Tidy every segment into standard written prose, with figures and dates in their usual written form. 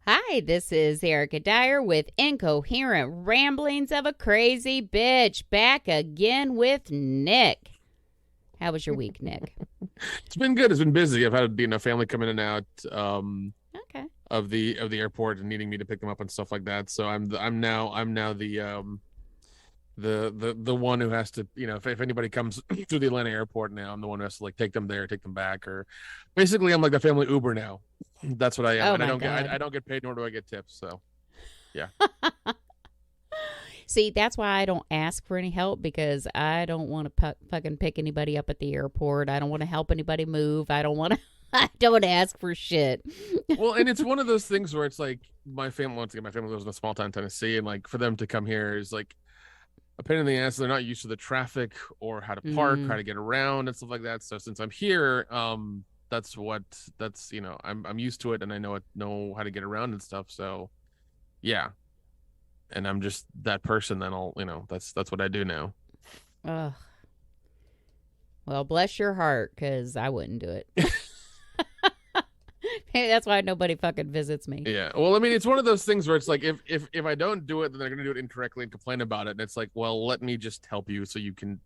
Hi, this is Erica Dyer with Incoherent Ramblings of a Crazy Bitch, back again with Nick. How was your week, Nick? It's been good. It's been busy. I've had family come in and out Okay. of the airport and needing me to pick them up and stuff like that. So I'm now the one who has to, if anybody comes through the Atlanta airport now, I'm the one who has to like take them there, take them back, or basically I'm like the family Uber now. That's what I am, Oh and I my don't get God. I don't get paid, nor do I get tips. So yeah. See, that's why I don't ask for any help, because I don't want to fucking pick anybody up at the airport. I don't want to help anybody move. I don't want to. I don't ask for shit. Well, and it's one of those things where it's like my family, once again, my family lives in a small town in Tennessee, and like for them to come here is like a pain in the ass. They're not used to the traffic or how to park, how Mm. to get around and stuff like that. So since I'm here, I'm used to it, and I know how to get around and stuff. So yeah, and I'm just that person. Then that's what I do now. Ugh. Well, bless your heart, because I wouldn't do it. Hey, that's why nobody fucking visits me. Yeah. Well, I mean, it's one of those things where it's like if I don't do it, then they're gonna do it incorrectly and complain about it. And it's like, well, let me just help you so you can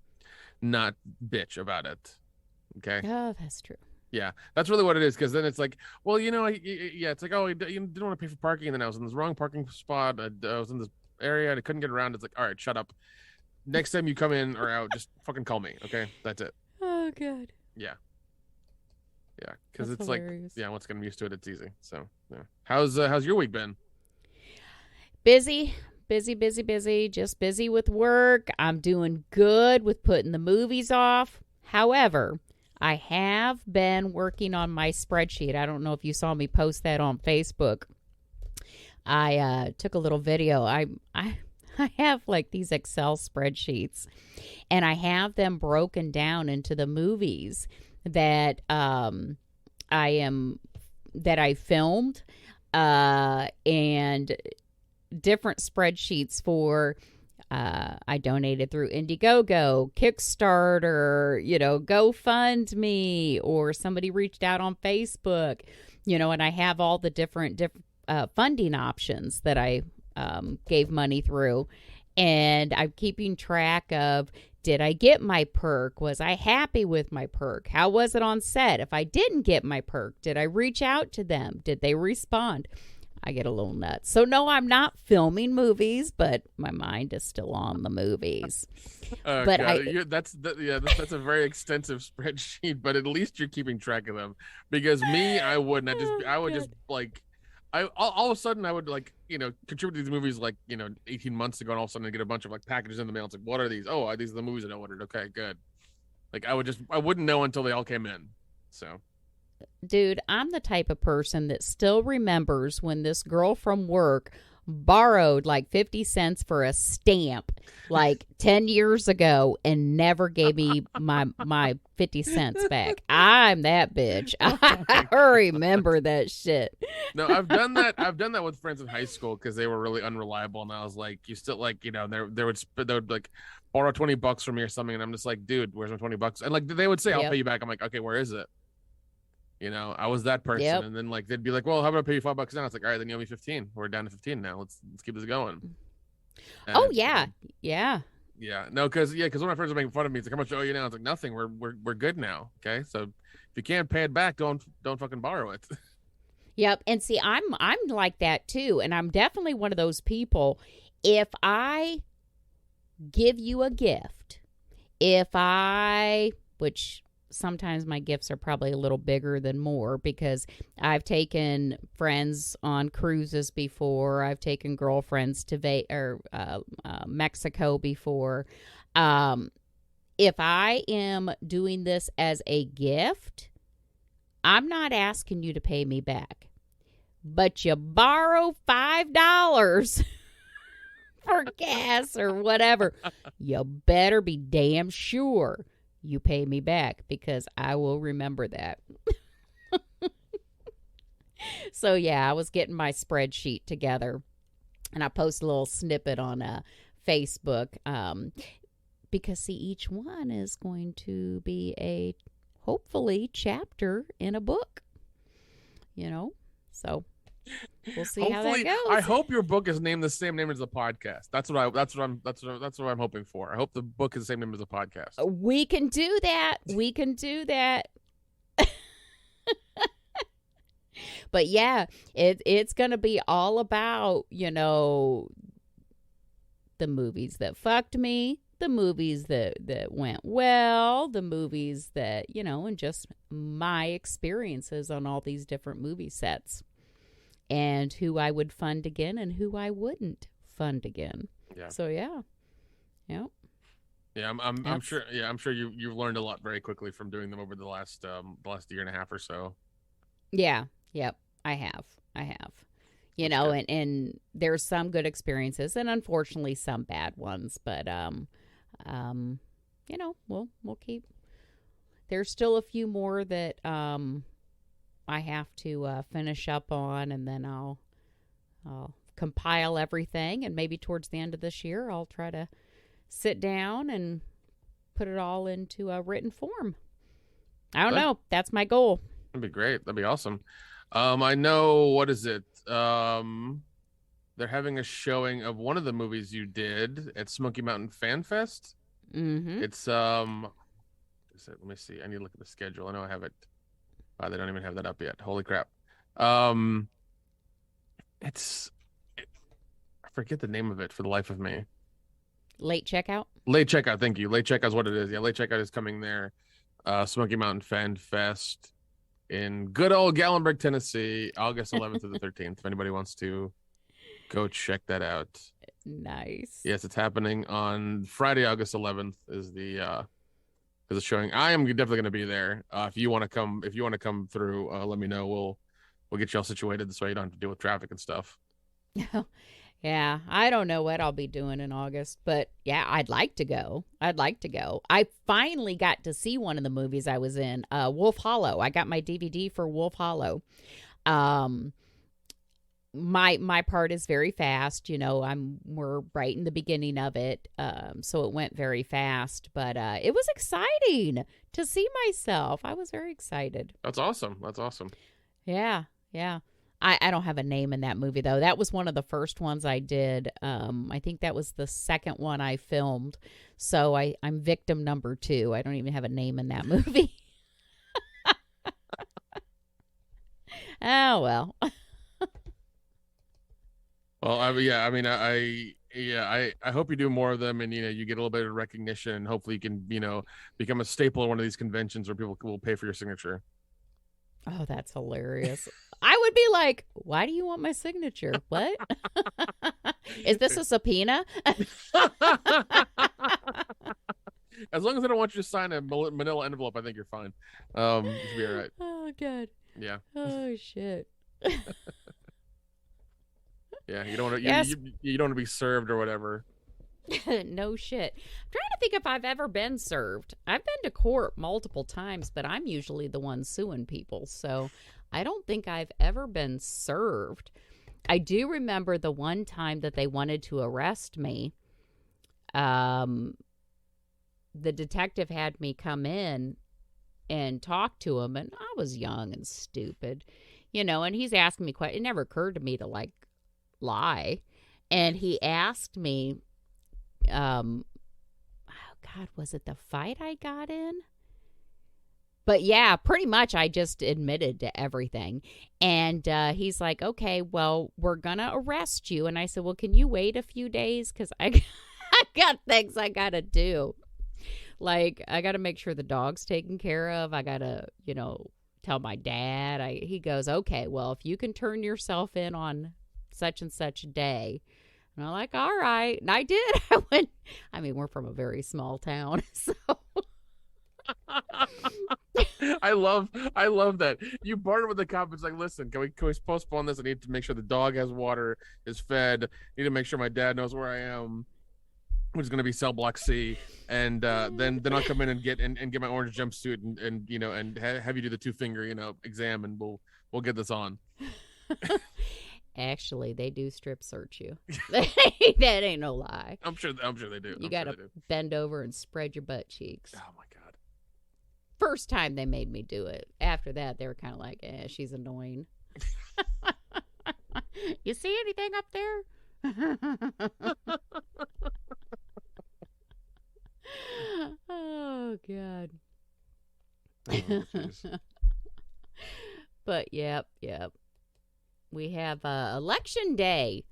not bitch about it. Okay. Oh, that's true. Yeah, that's really what it is. Because then it's like, well, yeah, it's like, oh, you didn't want to pay for parking, and then I was in this wrong parking spot. I was in this area and I couldn't get around. It's like, all right, shut up. Next time you come in or out, just fucking call me. Okay, that's it. Oh, God. Yeah, yeah, because That's it's like, hilarious. yeah, once I'm used to it, it's easy. So yeah, how's your week been? Busy, busy, busy, busy. Just busy with work. I'm doing good with putting the movies off. However, I have been working on my spreadsheet. I don't know if you saw me post that on Facebook. I took a little video. I have like these Excel spreadsheets, and I have them broken down into the movies that I am that I filmed, and different spreadsheets for. I donated through Indiegogo, Kickstarter, GoFundMe, or somebody reached out on Facebook, and I have all the different funding options that I gave money through. And I'm keeping track of, did I get my perk? Was I happy with my perk? How was it on set? If I didn't get my perk, did I reach out to them? Did they respond? I get a little nuts. So no, I'm not filming movies, but my mind is still on the movies. But God, that's a very extensive spreadsheet, but at least you're keeping track of them. Because me, I wouldn't. I would just like, all of a sudden I would like contribute to these movies like 18 months ago, and all of a sudden I get a bunch of like packages in the mail. It's like, what are these? Oh, these are the movies that I ordered. Okay, good. Like I wouldn't know until they all came in. So dude, I'm the type of person that still remembers when this girl from work borrowed like 50 cents for a stamp like 10 years ago and never gave me my 50 cents back. I'm that bitch. I remember that shit. no, I've done that. I've done that with friends in high school because they were really unreliable, and I was like, you still like they would like borrow $20 from me or something, and I'm just like, dude, where's my $20? And like they would say, I'll pay Yep. you back. I'm like, okay, where is it? I was that person. Yep. And then like they'd be like, well, how about I pay you $5 now? It's like, all right, then you owe me 15. We're down to 15 now. Let's keep this going. Oh And yeah. Yeah. yeah, no, because one of my friends were making fun of me. It's like, how much do I owe you now? It's like, nothing. We're good now. Okay, so if you can't pay it back, don't fucking borrow it. Yep. And see, I'm like that too, and I'm definitely one of those people. If I give you a gift, which sometimes my gifts are probably a little bigger than more, because I've taken friends on cruises before. I've taken girlfriends to Mexico before. If I am doing this as a gift, I'm not asking you to pay me back. But you borrow $5 for gas or whatever, you better be damn sure you pay me back, because I will remember that. So yeah, I was getting my spreadsheet together, and I post a little snippet on Facebook, because see, each one is going to be a hopefully chapter in a book, so we'll see how that Hopefully, goes. I hope your book is named the same name as the podcast. That's what I'm hoping for. I hope the book is the same name as the podcast. We can do that. We can do that. But yeah, it's going to be all about, the movies that fucked me, the movies that went well, the movies that, and just my experiences on all these different movie sets, and who I would fund again and who I wouldn't fund again. Yeah. So yeah. Yep. Yeah, I'm sure. Yeah, I'm sure you've learned a lot very quickly from doing them over the last year and a half or so. Yeah. Yep. I have. And there's some good experiences and unfortunately some bad ones, but we'll keep. There's still a few more that I have to finish up on, and then I'll compile everything, and maybe towards the end of this year I'll try to sit down and put it all into a written form. I don't know. That's my goal. That'd be great. That'd be awesome. I know, what is it? They're having a showing of one of the movies you did at Smoky Mountain Fan Fest. Mm-hmm. It's let me see. I need to look at the schedule. I know I have it. They don't even have that up yet. Holy crap. I forget the name of it for the life of me. Late Checkout? Late Checkout, thank you. Late Checkout is what it is. Yeah, Late Checkout is coming there. Smoky Mountain Fan Fest in good old Gallenberg, Tennessee, August 11th to the 13th. If anybody wants to go check that out. Nice. Yes, it's happening on Friday, August 11th is the showing. I am definitely going to be there. If you want to come through, let me know. We'll get you all situated this way you don't have to deal with traffic and stuff. Yeah, I don't know what I'll be doing in August, but yeah, I'd like to go. I finally got to see one of the movies I was in, Wolf Hollow. I got my DVD for Wolf Hollow. My part is very fast, we're right in the beginning of it, so it went very fast, but it was exciting to see myself. I was very excited. That's awesome. Yeah. I don't have a name in that movie, though. That was one of the first ones I did. I think that was the second one I filmed. So I'm victim number 2. I don't even have a name in that movie. Oh, well. Well, I hope you do more of them, and you get a little bit of recognition, and hopefully you can become a staple at one of these conventions where people will pay for your signature. Oh, that's hilarious. I would be like, why do you want my signature? What? Is this a subpoena? As long as I don't want you to sign a manila envelope, I think you're fine. You'll be all right. Oh, God. Yeah. Oh, shit. Yeah, you don't want to. Yes. You don't want to be served or whatever. No shit. I'm trying to think if I've ever been served. I've been to court multiple times, but I'm usually the one suing people, so I don't think I've ever been served. I do remember the one time that they wanted to arrest me. The detective had me come in and talk to him, and I was young and stupid, and he's asking me questions. It never occurred to me to lie. And he asked me, oh God, was it the fight I got in? But yeah, pretty much I just admitted to everything. And he's like, okay, well, we're going to arrest you. And I said, well, can you wait a few days? Because I got things I got to do. I got to make sure the dog's taken care of. I got to, tell my dad. He goes, okay, well, if you can turn yourself in on such and such a day. And I'm like, all right. And I did. We're from a very small town. So I love that. You bartered with the cop. It's like, listen, can we postpone this? I need to make sure the dog has water, is fed. I need to make sure my dad knows where I am, which is going to be cell block C. And then I'll come in and get my orange jumpsuit and have you do the 2-finger, exam, and we'll get this on. Actually, they do strip search you. That ain't no lie. I'm sure they do. You got to bend over and spread your butt cheeks. Oh my God. First time they made me do it. After that, they were kind of like, she's annoying. You see anything up there? Oh, God. Oh, But, yep. We have election day.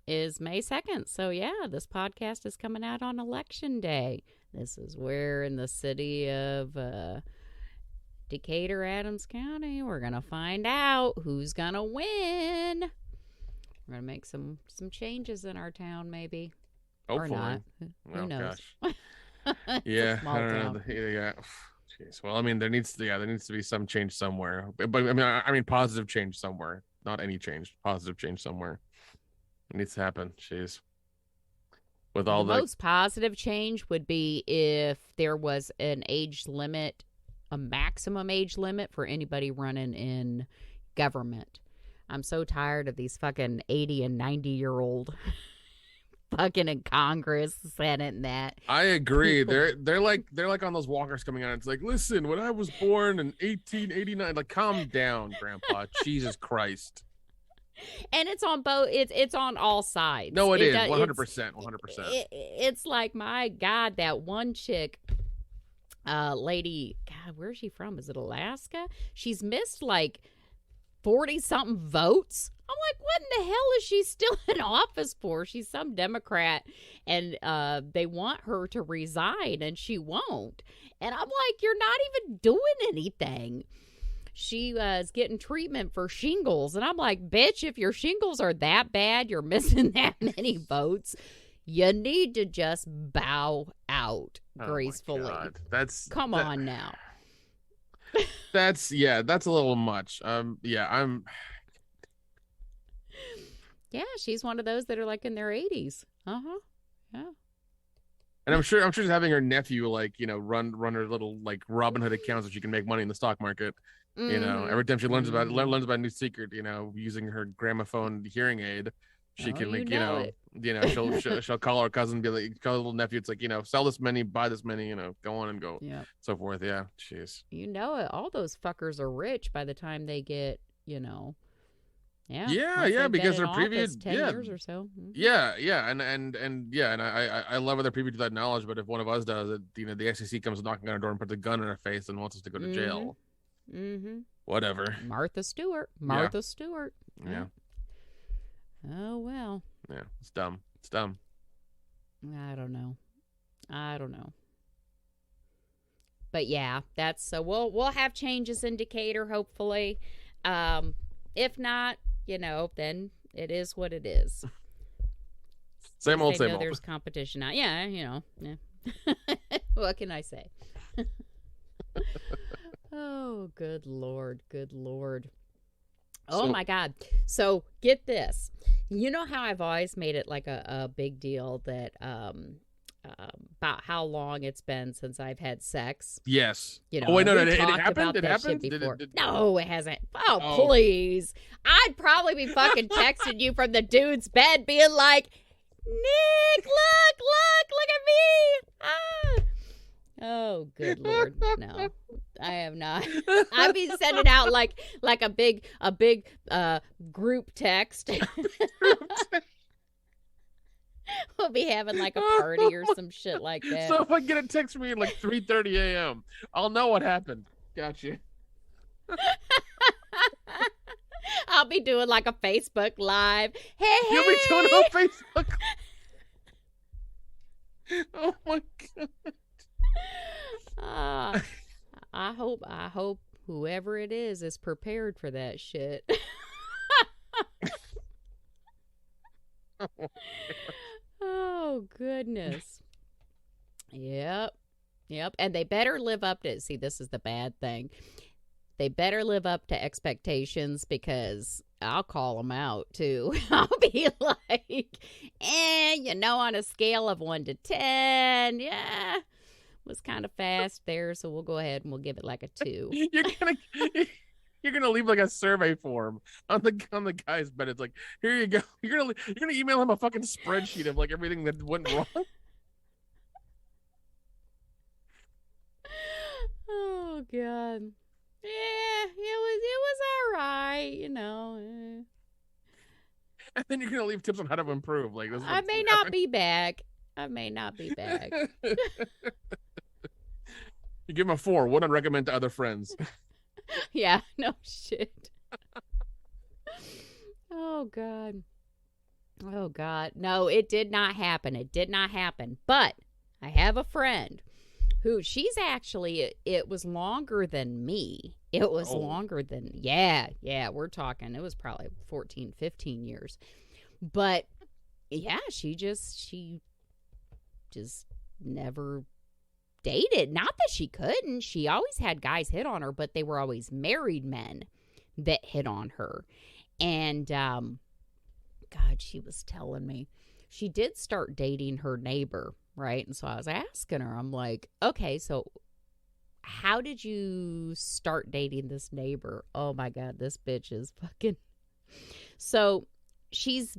Is May 2nd. So, yeah, this podcast is coming out on election day. This is where in the city of Decatur, Adams County, we're going to find out who's going to win. We're going to make some changes in our town, maybe. Hopefully. Or not. Who knows? Gosh. Yeah, I don't know. Yeah. Jeez. Well, I mean, there needs to be some change somewhere. But I mean, positive change somewhere. Not any change. Positive change somewhere. It needs to happen. Jeez. With all the most positive change would be if there was an age limit, a maximum age limit for anybody running in government. I'm so tired of these fucking 80 and 90-year-old fucking in Congress, Senate, and that. I agree. They're like on those walkers coming on. It's like, listen, when I was born in 1889, like, calm down, Grandpa. Jesus Christ. And it's on both. It's on all sides. No, it is 100%. 100%. It's like, my God, that one chick, lady. God, where's she from? Is it Alaska? She's missed like 40-something votes. I'm like, what in the hell is she still in office for? She's some Democrat, and they want her to resign, and she won't. And I'm like, you're not even doing anything. She was getting treatment for shingles. And I'm like, bitch, if your shingles are that bad, you're missing that many votes, you need to just bow out gracefully. Oh my God. Come on now. That's a little much. Yeah, she's one of those that are like in their 80s. Yeah. And I'm sure she's having her nephew, like, run her little, like, Robin Hood account so she can make money in the stock market. Mm-hmm. Every time she learns about a new secret, using her gramophone hearing aid, she can, like, she'll call her cousin and be like, call her little nephew. It's like, sell this many, buy this many, go on and go, so forth. Yeah, jeez. All those fuckers are rich by the time they get, because their previous 10 years or so. Mm-hmm. Yeah, and I love how they're privy to that knowledge. But if one of us does it, the SEC comes knocking on our door and puts a gun in our face and wants us to go to jail. Mm-hmm. Whatever. Martha Stewart. Yeah. Oh well. Yeah, it's dumb. I don't know. But yeah, that's so we'll have changes in Decatur, hopefully. If not, then it is what it is. Same old. There's competition now. Yeah. What can I say? Oh, good Lord. Oh, my God. So get this. You know how I've always made it like a big deal that about how long it's been since I've had sex? Yes. Oh, wait, no, it happened? It happened? No, it hasn't. Oh, please. I'd probably be fucking texting you from the dude's bed being like, Nick, look at me. Ah. Oh, good Lord. No, I have not. I'd be sending out like a big group text. We'll be having like a party or some shit like that. So if I get a text from me at like 3:30 a.m., I'll know what happened. Gotcha. I'll be doing like a Facebook Live. Hey, you'll be doing it on Facebook. Oh my God. I hope whoever it is prepared for that shit. Oh goodness. Yep. And they better live up to, see, this is the bad thing. They better live up to expectations, because I'll call them out too. I'll be like, on a scale of 1 to 10, was kind of fast there, so we'll go ahead and we'll give it like a 2. You're gonna leave like a survey form on the guy's bed. It's like, here you go. You're gonna email him a fucking spreadsheet of like everything that went wrong. Oh God. Yeah, it was all right, you know. And then you're gonna leave tips on how to improve. Like this is I may not be back. I may not be back. You give him a 4. Wouldn't recommend to other friends. Yeah, no shit. Oh God. Oh God. No, it did not happen. It did not happen. But I have a friend who she's actually, it was longer than me. It was longer than, yeah, we're talking, it was probably 14, 15 years. But yeah, she just never dated. Not that she couldn't. She always had guys hit on her, but they were always married men that hit on her. And, God, she was telling me she did start dating her neighbor, right? And so I was asking her, I'm like, okay, so how did you start dating this neighbor? Oh my God, this bitch is fucking. So she's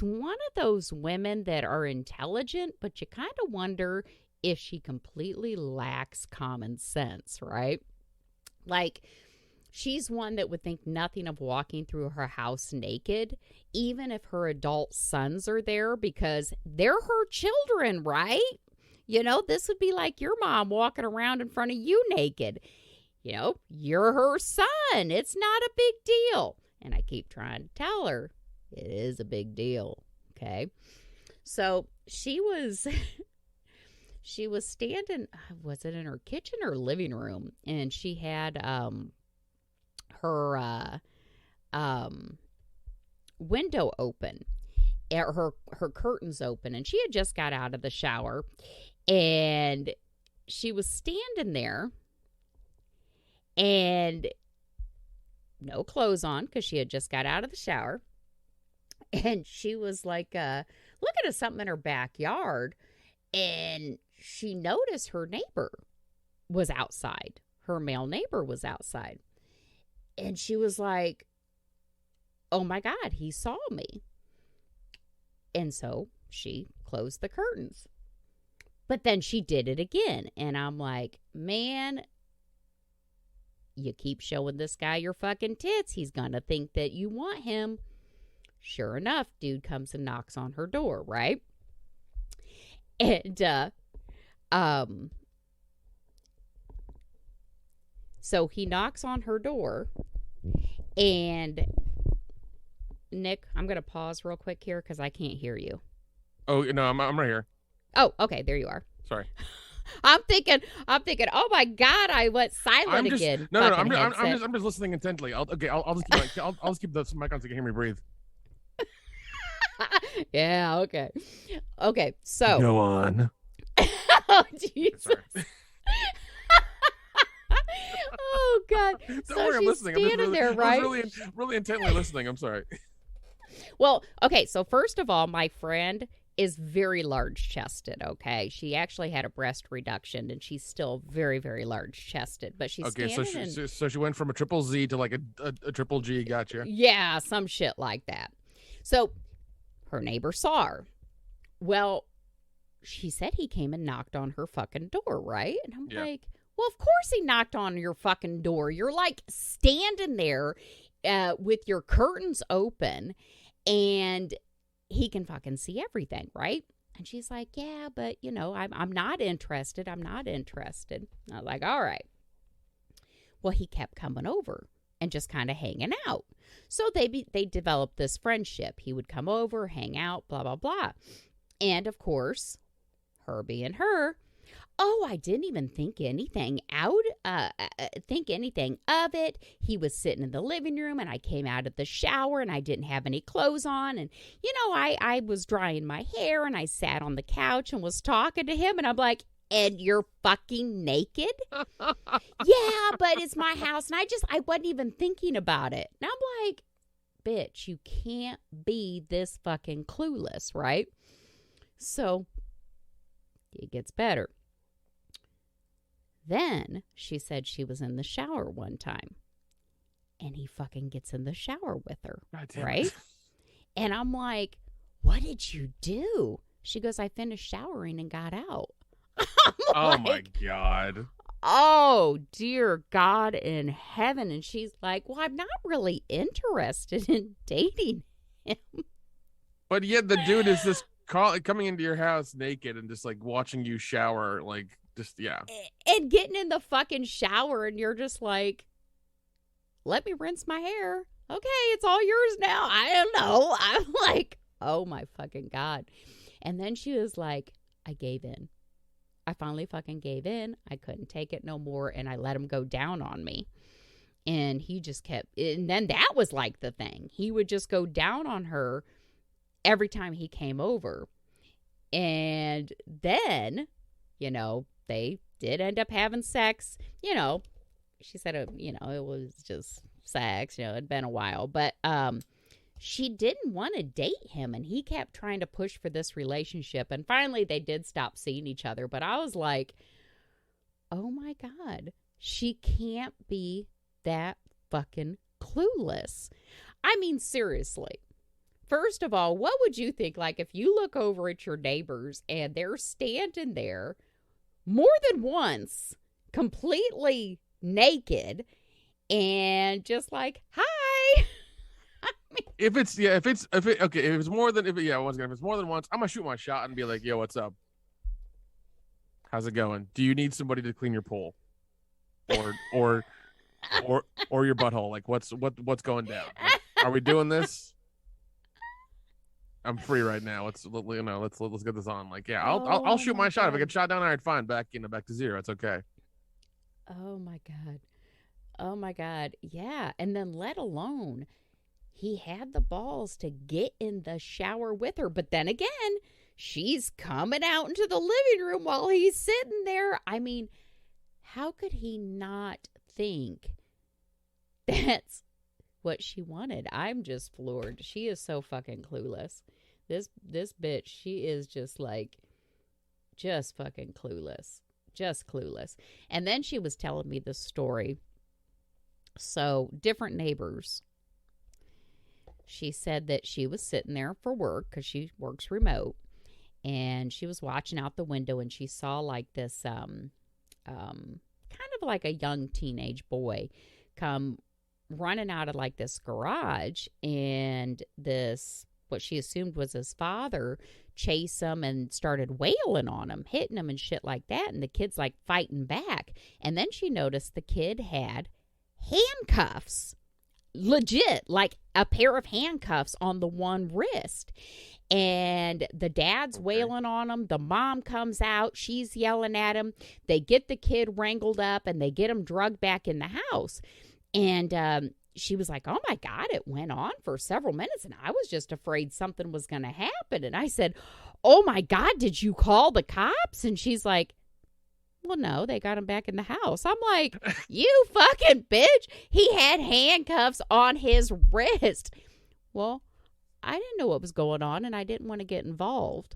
one of those women that are intelligent, but you kind of wonder if she completely lacks common sense, right? Like, she's one that would think nothing of walking through her house naked, even if her adult sons are there, because they're her children, right? You know, this would be like your mom walking around in front of you naked. You know, you're her son. It's not a big deal. And I keep trying to tell her it is a big deal. Okay. So she was standing, was it in her kitchen or living room? And she had her window open, her curtains open, and she had just got out of the shower, and she was standing there and no clothes on because she had just got out of the shower, and she was like looking at something in her backyard, and she noticed her neighbor was outside. Her male neighbor was outside. And she was like, oh my God, he saw me. And so she closed the curtains. But then she did it again. And I'm like, man, you keep showing this guy your fucking tits, he's going to think that you want him. Sure enough, dude comes and knocks on her door, right? And, so he knocks on her door, and Nick, I'm going to pause real quick here because I can't hear you. Oh, no, I'm right here. Oh, okay, there you are. Sorry. I'm thinking, oh my God, I went silent again. No, I'm just listening intently. I'll just keep the mic on so you can hear me breathe. Yeah, okay. Okay, so. Go on. Oh, Jesus. Oh God! Don't worry, I'm listening. I'm just there, right? really intently listening. I'm sorry. Well, okay. So first of all, my friend is very large chested. Okay, she actually had a breast reduction, and she's still very, very large chested. But she's okay. So she went from a triple Z to like a triple G. Gotcha. Yeah, some shit like that. So her neighbor saw her. Well, she said he came and knocked on her fucking door, right? And I'm like, well, of course he knocked on your fucking door. You're like standing there with your curtains open, and he can fucking see everything, right? And she's like, yeah, but, you know, I'm not interested. I'm not interested. I was like, all right. Well, he kept coming over and just kind of hanging out. So they developed this friendship. He would come over, hang out, blah, blah, blah. And, of course, her being her, oh, I didn't even think anything of it. He was sitting in the living room, and I came out of the shower, and I didn't have any clothes on. And, you know, I was drying my hair, and I sat on the couch and was talking to him. And I'm like, and you're fucking naked? Yeah, but it's my house. And I wasn't even thinking about it. And I'm like, bitch, you can't be this fucking clueless, right? So it gets better. Then she said she was in the shower one time, and he fucking gets in the shower with her, right? And I'm like, what did you do? She goes, I finished showering and got out. Oh, my God. oh, dear God in heaven. And she's like, well, I'm not really interested in dating him. But yet the dude is just coming into your house naked and just like watching you shower, like just yeah. And getting in the fucking shower, and you're just like, let me rinse my hair. Okay, it's all yours now. I don't know. I'm like, oh my fucking God. And then she was like, I gave in. I finally fucking gave in. I couldn't take it no more, and I let him go down on me. And he just kept, and then that was like the thing. He would just go down on her every time he came over. And then, you know, they did end up having sex. You know, she said, you know, it was just sex. You know, it'd been a while. But she didn't want to date him, and he kept trying to push for this relationship. And finally, they did stop seeing each other. But I was like, oh, my God, she can't be that fucking clueless. I mean, seriously. First of all, what would you think, like, if you look over at your neighbors and they're standing there more than once, completely naked, and just like, hi. If it's more than once, I'm gonna shoot my shot and be like, yo, what's up? How's it going? Do you need somebody to clean your pool? Or your butthole? Like what's going down? Like, are we doing this? I'm free right now. Let's get this on. Like, yeah, I'll shoot my shot. If I get shot down, all right, fine. Back to zero. It's okay. Oh my God. Oh my God. Yeah. And then let alone he had the balls to get in the shower with her. But then again, she's coming out into the living room while he's sitting there. I mean, how could he not think that's what she wanted? I'm just floored. She is so fucking clueless. This bitch, she is just fucking clueless. Just clueless. And then she was telling me this story. So, different neighbors. She said that she was sitting there for work because she works remote, and she was watching out the window, and she saw like this kind of like a young teenage boy come running out of like this garage, and this, what she assumed was his father, chase him and started wailing on him, hitting him and shit like that, and the kid's like fighting back. And then she noticed the kid had handcuffs, legit, like a pair of handcuffs on the one wrist. And the dad's wailing on him. The mom comes out. She's yelling at him. They get the kid wrangled up, and they get him drugged back in the house. And she was like, oh, my God, it went on for several minutes, and I was just afraid something was going to happen. And I said, oh, my God, did you call the cops? And she's like, well, no, they got him back in the house. I'm like, you fucking bitch. He had handcuffs on his wrist. Well, I didn't know what was going on, and I didn't want to get involved.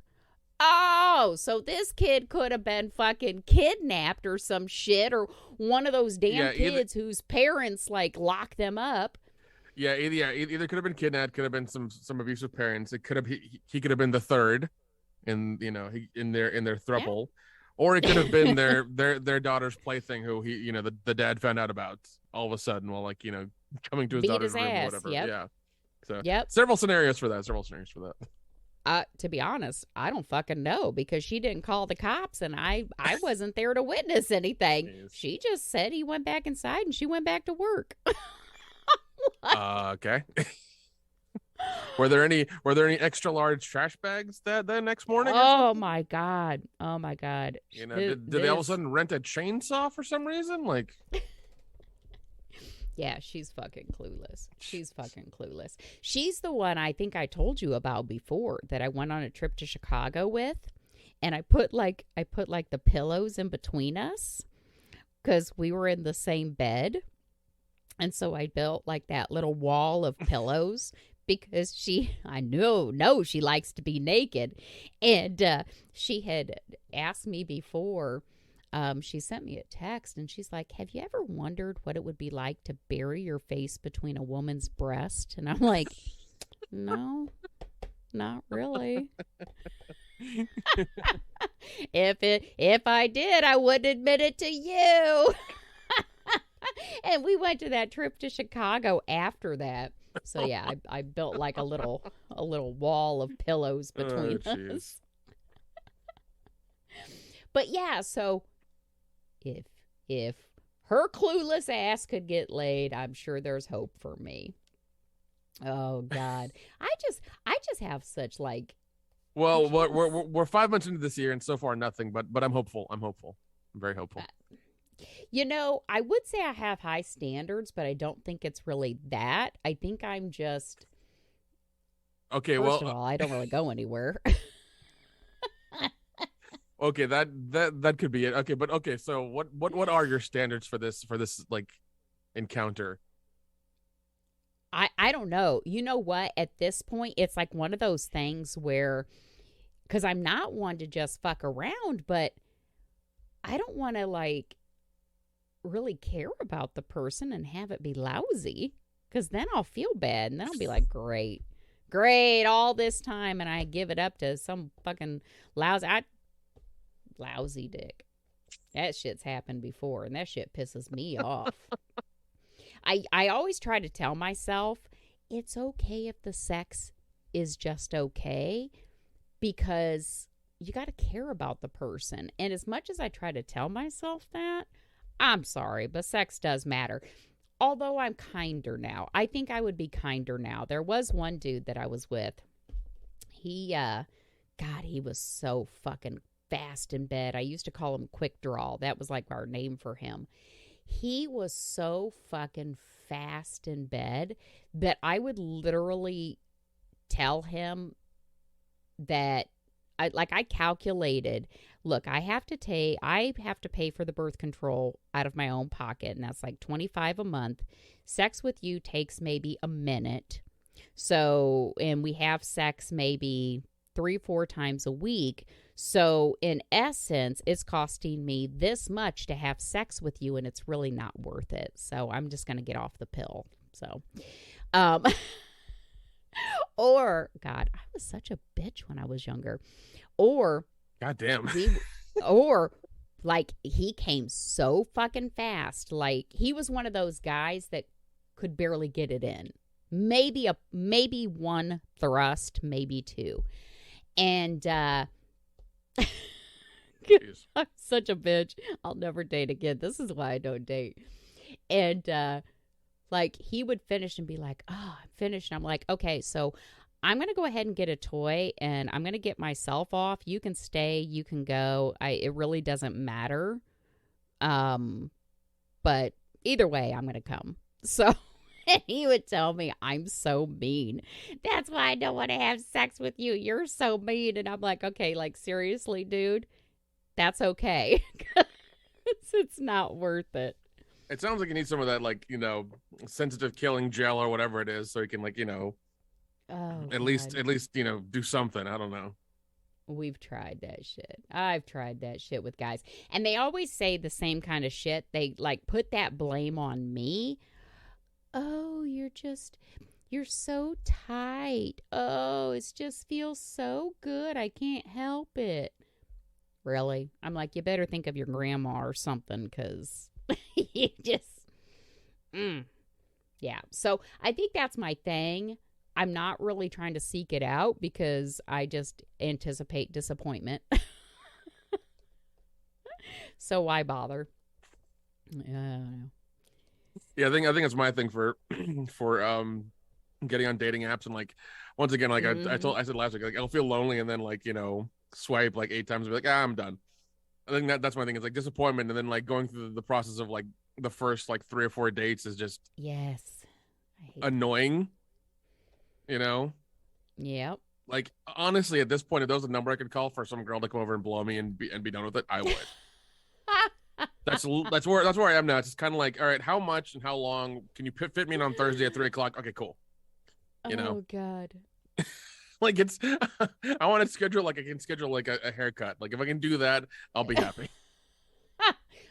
Oh, so this kid could have been fucking kidnapped or some shit, or one of those damn kids whose parents like lock them up. Yeah, either could have been kidnapped, could have been some abusive parents. It could have he could have been the third in their throuple. Yeah. Or it could have been their daughter's plaything who the dad found out about all of a sudden while coming to his daughter's room or whatever. Yep. Yeah. So several scenarios for that. To be honest, I don't fucking know, because she didn't call the cops, and I wasn't there to witness anything. Jeez. She just said he went back inside and she went back to work. Okay. Were there any extra large trash bags that next morning? Oh my God. Did they all of a sudden rent a chainsaw for some reason? Like, yeah, she's fucking clueless. She's the one I think I told you about before, that I went on a trip to Chicago with, and I put the pillows in between us because we were in the same bed. And so I built like that little wall of pillows because I know she likes to be naked. And she had asked me before, she sent me a text, and she's like, have you ever wondered what it would be like to bury your face between a woman's breast? And I'm like, no, not really. If I did, I wouldn't admit it to you. And we went to that trip to Chicago after that. So yeah, I built like a little wall of pillows between us. But yeah, so if her clueless ass could get laid, I'm sure there's hope for me. Oh God, I just have such like. Well, we're 5 months into this year, and so far nothing. But I'm hopeful. I'm very hopeful. You know, I would say I have high standards, but I don't think it's really that. I think I'm just. Okay, first of all, I don't really go anywhere. Okay, that could be it. Okay, but okay, so what are your standards for this like encounter? I don't know. You know what? At this point, it's like one of those things where, because I'm not one to just fuck around, but I don't want to like really care about the person and have it be lousy, because then I'll feel bad and then I'll be like, great, all this time, and I give it up to some fucking lousy dick. That shit's happened before, and that shit pisses me off. I always try to tell myself it's okay if the sex is just okay, because you got to care about the person. And as much as I try to tell myself that, I'm sorry, but sex does matter. Although I'm kinder now. I think I would be kinder now. There was one dude that I was with. He was so fucking fast in bed. I used to call him Quick Draw. That was like our name for him. He was so fucking fast in bed that I would literally tell him that I calculated, look, I have to pay for the birth control out of my own pocket, and that's like $25 a month. Sex with you takes maybe a minute. So, and we have sex maybe 3-4 times a week. So in essence, it's costing me this much to have sex with you, and it's really not worth it. So I'm just going to get off the pill. So, or God, I was such a bitch when I was younger. Or goddamn. Or like he came so fucking fast. Like he was one of those guys that could barely get it in. Maybe one thrust, maybe two. And I'm such a bitch. I'll never date again. This is why I don't date. And like he would finish and be like, oh, I'm finished. And I'm like, okay, so I'm going to go ahead and get a toy, and I'm going to get myself off. You can stay. You can go. It really doesn't matter. But either way, I'm going to come. So he would tell me I'm so mean. That's why I don't want to have sex with you. You're so mean. And I'm like, okay, like seriously, dude, that's okay. It's not worth it. It sounds like you need some of that, like, sensitive killing gel or whatever it is, so you can, like, at least, do something. I don't know. We've tried that shit. I've tried that shit with guys. And they always say the same kind of shit. They, like, put that blame on me. Oh, you're so tight. Oh, it just feels so good. I can't help it. Really? I'm like, you better think of your grandma or something, because you just, yeah. So I think that's my thing. I'm not really trying to seek it out because I just anticipate disappointment. So why bother? I don't know. Yeah, I think it's my thing for getting on dating apps, and like once again, like I said last week, like I'll feel lonely and then like swipe like 8 times and be like, I'm done. I think that's my thing. It's like disappointment, and then like going through the process of like the first like 3 or 4 dates is just yes, annoying. Yep. Like honestly, at this point, if there was a number I could call for some girl to come over and blow me and be done with it, I would. That's where I am now. It's just kind of like, all right, how much and how long can you fit me in on Thursday at 3:00? Okay, cool. Oh God. Like it's, I want to schedule like I can schedule like a haircut. Like if I can do that, I'll be happy.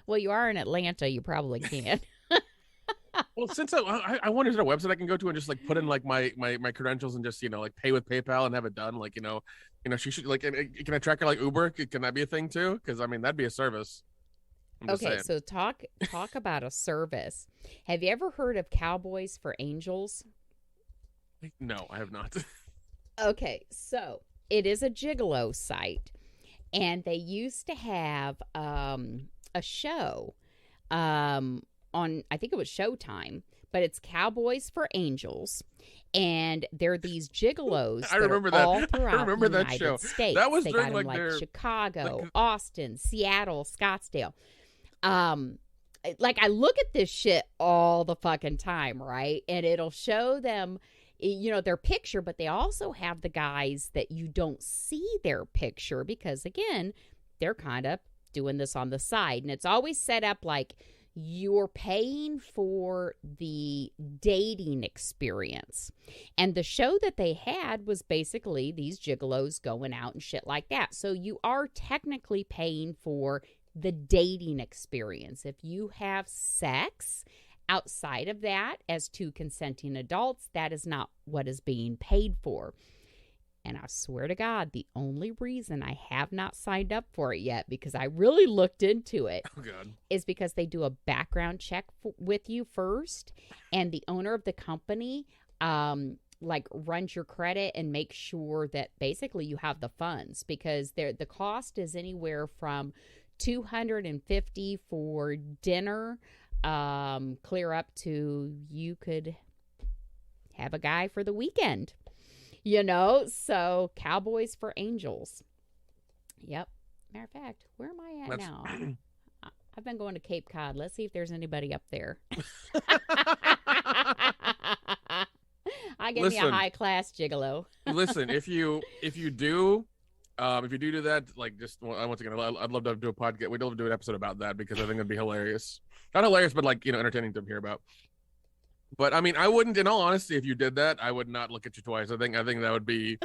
Well, you are in Atlanta. You probably can. Well, since I wonder, is there a website I can go to and just like put in like my credentials and just like pay with PayPal and have it done? Like she should like, can I track her like Uber? Can that be a thing too? Because I mean that'd be a service. I'm just Okay, saying. so talk about a service. Have you ever heard of Cowboys for Angels? No, I have not. Okay, so it is a gigolo site, and they used to have a show on, I think it was Showtime, but it's Cowboys for Angels, and they're these gigolos I that remember are that. all I throughout remember the that United show. States. That was they during got them like their Chicago, like, Austin, Seattle, Scottsdale. Um, like I look at this shit all the fucking time, right? And it'll show them, their picture, but they also have the guys that you don't see their picture because, again, they're kind of doing this on the side. And it's always set up like you're paying for the dating experience. And the show that they had was basically these gigolos going out and shit like that. So you are technically paying for the dating experience. If you have sex outside of that as two consenting adults, that is not what is being paid for. And I swear to God, the only reason I have not signed up for it yet, because I really looked into it, is because they do a background check with you first, and the owner of the company like runs your credit and makes sure that basically you have the funds, because the cost is anywhere from $250 for dinner, clear up to you could have a guy for the weekend, so Cowboys for Angels. Yep. Matter of fact, where am I at now? I've been going to Cape Cod. Let's see if there's anybody up there. I give me a high class gigolo. Listen, if you do that, like, just once again, I'd love to do a podcast. We'd love to do an episode about that because I think it'd be hilarious. Not hilarious, but like entertaining to hear about. But I mean, I wouldn't, in all honesty, if you did that, I would not look at you twice. I think that would be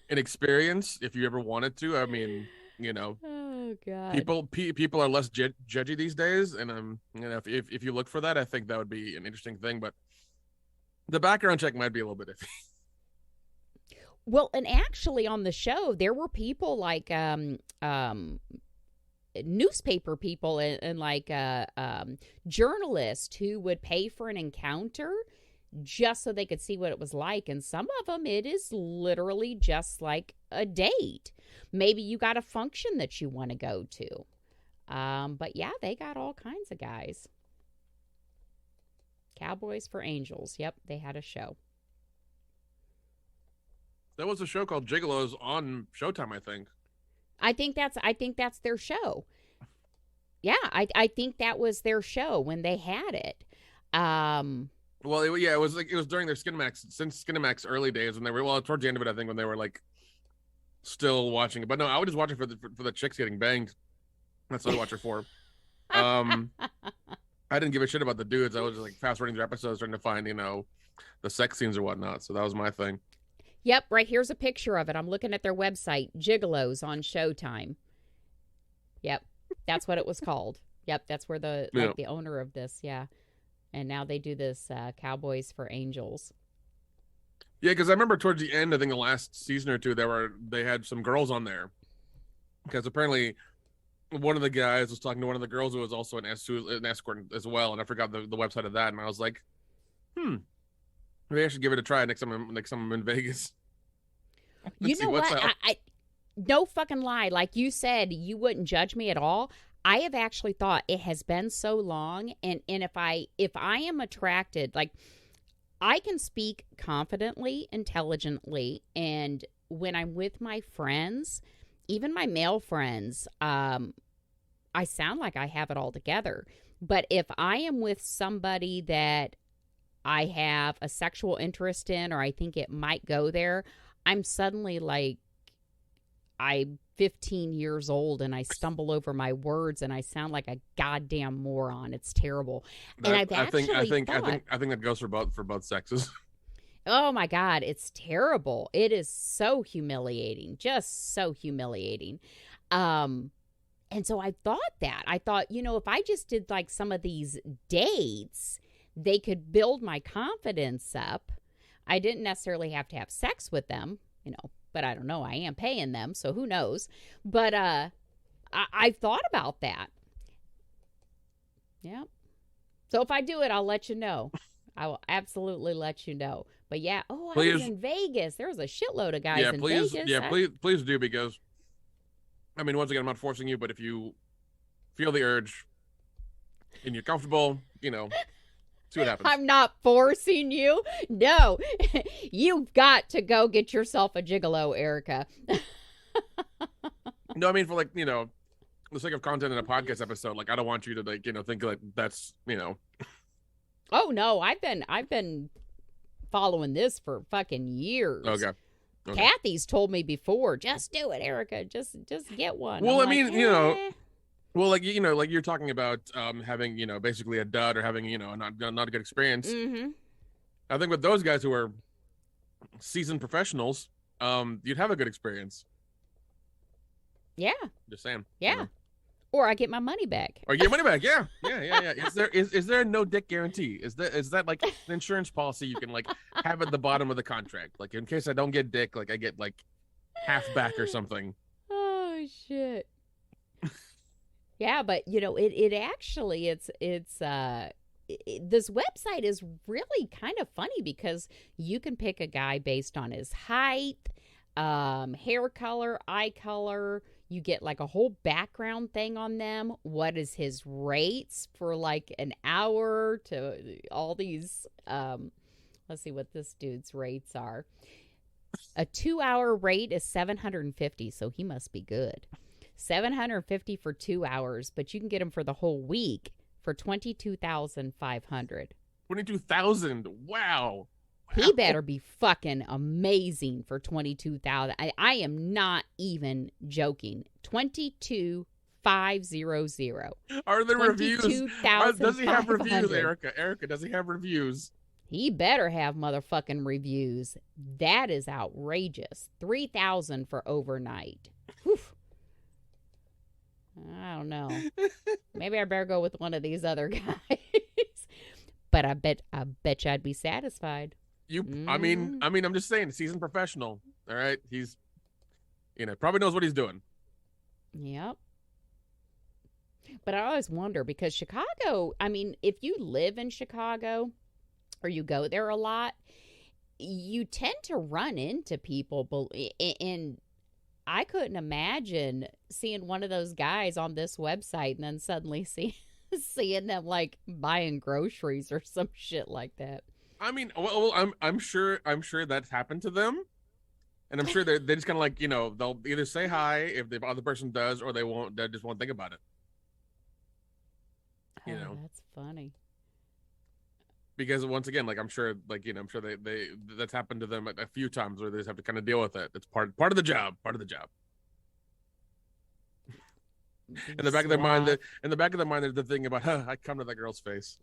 an experience if you ever wanted to. I mean, oh God, people are less judgy these days, and if you look for that, I think that would be an interesting thing. But the background check might be a little bit iffy. Well, and actually on the show, there were people like newspaper people and like journalists who would pay for an encounter just so they could see what it was like. And some of them, it is literally just like a date. Maybe you got a function that you want to go to. But yeah, they got all kinds of guys. Cowboys for Angels. Yep, they had a show. That was a show called Gigolos on Showtime, I think. I think that's their show. Yeah, I think that was their show when they had it. Well, it was during their Skinemax early days when they were towards the end of it, I think, when they were like still watching it. But no, I would just watch it for the chicks getting banged. That's what I watch it for. I didn't give a shit about the dudes. I was just like fast forwarding their episodes, trying to find the sex scenes or whatnot. So that was my thing. Yep, right here's a picture of it. I'm looking at their website, Gigolos on Showtime. Yep, that's what it was called. Yep, that's where the owner of this, yeah. And now they do this Cowboys for Angels. Yeah, because I remember towards the end, I think the last season or two, they had some girls on there. Because apparently one of the guys was talking to one of the girls who was also an escort as well, and I forgot the website of that, and I was like, maybe I should give it a try next time I'm in Vegas. You know what? I no fucking lie. Like you said, you wouldn't judge me at all. I have actually thought it has been so long, and if I am attracted, like I can speak confidently, intelligently, and when I'm with my friends, even my male friends, I sound like I have it all together. But if I am with somebody that I have a sexual interest in, or I think it might go there, I'm suddenly like, I'm 15 years old and I stumble over my words and I sound like a goddamn moron. It's terrible. And I think that goes for both sexes. Oh my God, it's terrible. It is so humiliating, just so humiliating. And so I thought, if I just did like some of these dates, they could build my confidence up. I didn't necessarily have to have sex with them, but I don't know. I am paying them, so who knows? But I've thought about that. Yeah. So if I do it, I'll let you know. I will absolutely let you know. But yeah, I was in Vegas. There was a shitload of guys in Vegas. Yeah, please do, because, I mean, once again, I'm not forcing you, but if you feel the urge and you're comfortable, see what happens. I'm not forcing you. No, you've got to go get yourself a gigolo, Erica. No, I mean, for the sake of content in a podcast episode, I don't want you to think that's. Oh no, I've been following this for fucking years. Okay. Kathy's told me before, just do it, Erica. Just get one. Well, well, like you're talking about having, basically a dud or having, not a good experience. Mm-hmm. I think with those guys who are seasoned professionals, you'd have a good experience. Yeah. Just saying. Yeah. Or I get my money back. Or get money back. Yeah. Is there a no dick guarantee? Is that like an insurance policy you can have at the bottom of the contract? Like, in case I don't get dick, I get half back or something. Oh shit. Yeah, but it actually it's this website is really kind of funny because you can pick a guy based on his height, hair color, eye color. You get a whole background thing on them. What is his rates for an hour to all these? Let's see what this dude's rates are. A 2-hour rate is $750, so he must be good. $750 for 2 hours, but you can get him for the whole week for $22,500. $22,000. Wow. He better be fucking amazing for $22,000. I am not even joking. $22,500. Are there reviews? Does he have reviews, Erica? Erica, does he have reviews? He better have motherfucking reviews. That is outrageous. $3,000 for overnight. Whew. I don't know. Maybe I better go with one of these other guys. But I bet you I'd be satisfied. I mean, I'm just saying, seasoned professional. All right, he's, probably knows what he's doing. Yep. But I always wonder because Chicago. I mean, if you live in Chicago or you go there a lot, you tend to run into people. And I couldn't imagine seeing one of those guys on this website and then suddenly seeing them buying groceries or some shit like that. I mean, well, I'm sure that's happened to them, and I'm sure they just kind of they'll either say hi if the other person does, or they won't. They just won't think about it. That's funny. Because once again, I'm sure they that's happened to them a few times where they just have to kind of deal with it. It's part of the job. Part of the job. In the back of their mind, there's the thing about, I come to that girl's face.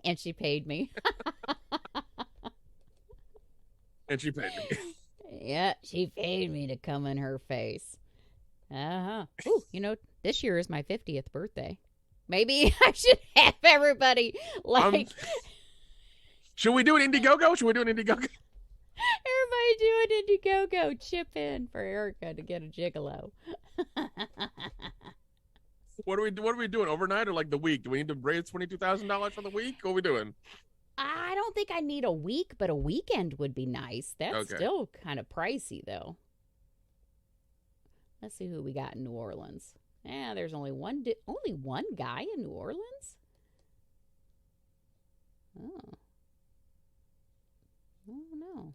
And she paid me. And she paid me. Yeah, she paid me to come in her face. Uh-huh. Ooh, this year is my 50th birthday. Maybe I should have everybody should we do an Indiegogo? Everybody do an Indiegogo. Chip in for Erica to get a gigolo. What are we doing overnight or the week? Do we need to raise $22,000 for the week? What are we doing? I don't think I need a week, but a weekend would be nice. That's still kind of pricey though. Let's see who we got in New Orleans. Yeah, there's only one guy in New Orleans. Oh. Oh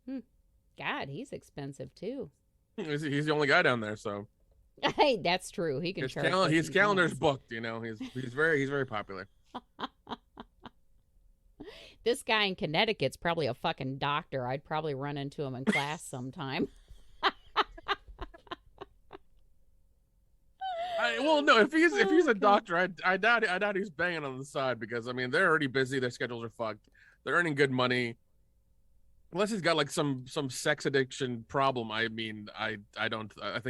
no. God, he's expensive too. He's the only guy down there, so. Hey, that's true. He can charge. His calendar's booked. He's very popular. This guy in Connecticut's probably a fucking doctor. I'd probably run into him in class sometime. Well, no. If he's a doctor, I doubt he's banging on the side because they're already busy. Their schedules are fucked. They're earning good money. Unless he's got some sex addiction problem, I think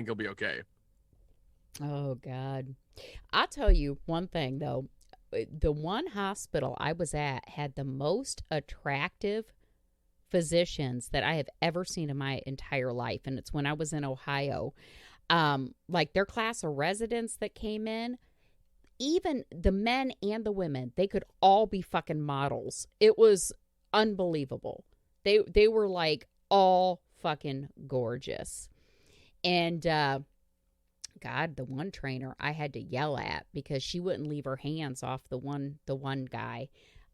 he'll be okay. Oh God. I'll tell you one thing though. the one hospital I was at had the most attractive physicians that I have ever seen in my entire life. And it's when I was in Ohio. Like their class of residents that came in, even the men and the women, they could all be fucking models. It was unbelievable. They were like all fucking gorgeous. And God, the one trainer I had to yell at because she wouldn't leave her hands off the one guy.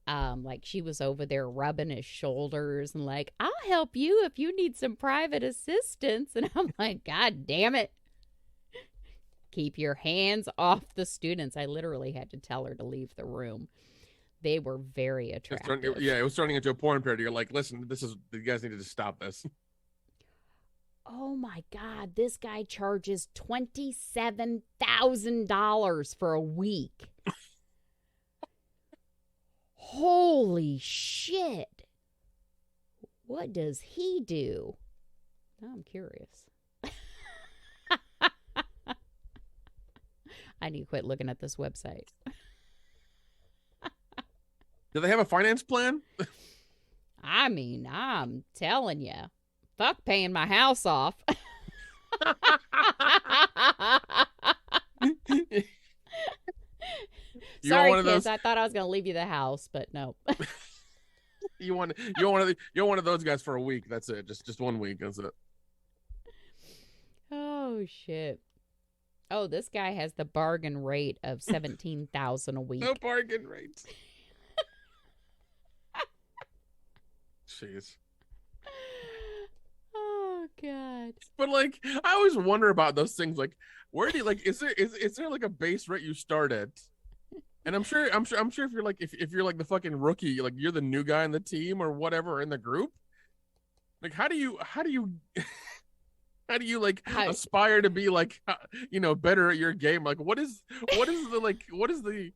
Like she was over there rubbing his shoulders and like, I'll help you if you need some private assistance. And I'm like, God damn it. Keep your hands off the students. I literally had to tell her to leave the room. They were very attractive. It was turning into a porn parody. You're like, listen, you guys need to stop this. Oh my God, this guy charges $27,000 for a week. Holy shit. What does he do? Now I'm curious. I need to quit looking at this website. Do they have a finance plan? I mean, I'm telling you. Fuck paying my house off. Sorry, kids. I thought I was going to leave you the house, but no. you want one of those guys for a week. That's it. Just 1 week. That's it. Oh shit. Oh, this guy has the bargain rate of $17,000 a week. No bargain rates. Jeez. Oh God. But like, I always wonder about those things. Like, where do you like? Is there like a base rate you start at? And I'm sure if you're like if you're like the fucking rookie, like you're the new guy in the team or whatever in the group. Like, how do you like aspire to be like better at your game? Like, what's the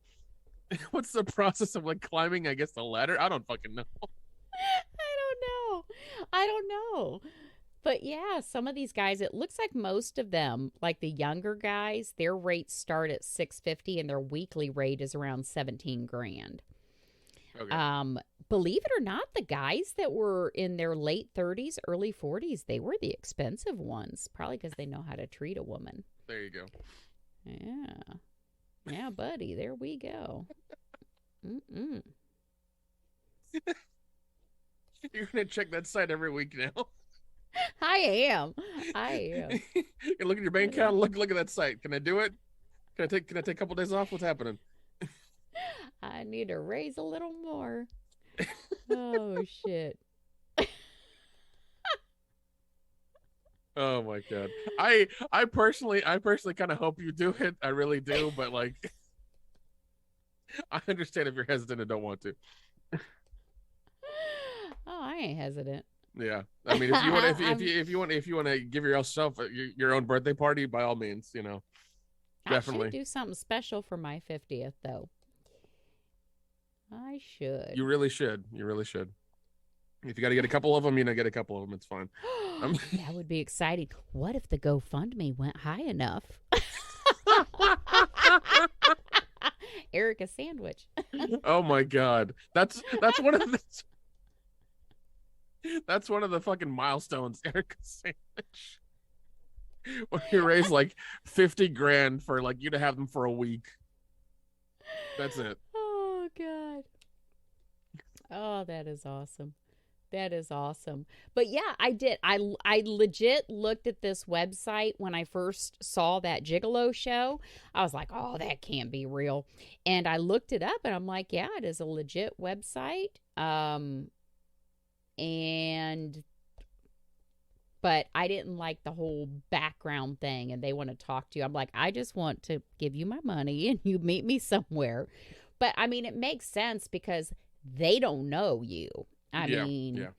process of like climbing? I guess the ladder. I don't fucking know. I don't know. But yeah, some of these guys, it looks like most of them, like the younger guys, their rates start at $650 and their weekly rate is around 17 grand. Okay. Believe it or not, the guys that were in their late 30s, early 40s, they were the expensive ones, probably because they know how to treat a woman. There you go. Yeah. Yeah, buddy, there we go. Mm-mm. You're going to check that site every week now. I am. You look at your bank account. Look at that site. Can I do it? Can I take a couple days off? What's happening? I need to raise a little more. Oh shit. Oh my God. I personally kind of hope you do it. I really do, but like, I understand if you're hesitant and don't want to. Oh, I ain't hesitant. Yeah, I mean, if you want to give yourself your own birthday party, by all means, definitely. I should do something special for my 50th, though. I should. You really should. If you got to get a couple of them, get a couple of them. It's fine. That would be exciting. What if the GoFundMe went high enough? Erica sandwich. Oh my God, that's one of the. That's one of the fucking milestones, Erica sandwich. When you raise like 50 grand for like you to have them for a week. That's it. Oh God. Oh, that is awesome. That is awesome. But yeah, I did. I legit looked at this website when I first saw that Gigolo show. I was like, oh, that can't be real. And I looked it up and I'm like, yeah, it is a legit website. But I didn't like the whole background thing and they want to talk to you. I'm like, I just want to give you my money and you meet me somewhere. But I mean, it makes sense because they don't know you. And